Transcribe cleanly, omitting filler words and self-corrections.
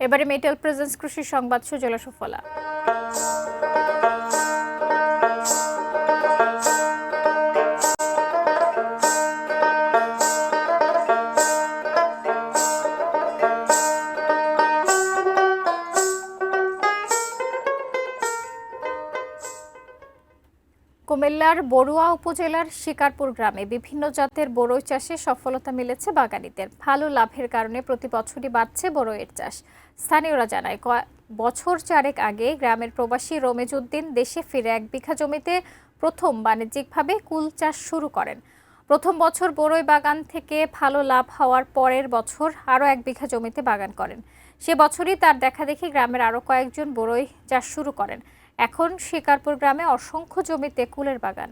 এবারে metal presence কৃষি সংবাদ সুজলা সুফলা। কুমিল্লার বড়ুয়া উপজেলার শিকারপুর গ্রামে বিভিন্ন জাতের বড়ই চাষে সফলতা মিলেছে বাগানীদের। ভালো লাভের কারণে প্রতি বছরই বাড়ছে বড়ইয়ের চাষ। স্থানীয়রা জানায়, বছর 4 আগে গ্রামের প্রবাসী রমেজ উদ্দিন দেশে ফিরে 1 বিঘা জমিতে প্রথম বাণিজ্যিকভাবে কুল চাষ শুরু করেন। প্রথম বছর বড়ই বাগান থেকে ভালো লাভ হওয়ার পরের বছর আরও 1 বিঘা জমিতে বাগান করেন। সে বছরই তার দেখাদেখি গ্রামের আরও কয়েকজন বড়ই চাষ শুরু করেন। এখন শিকারপুর গ্রামে অসংখ্য জমিতে কুলের বাগান।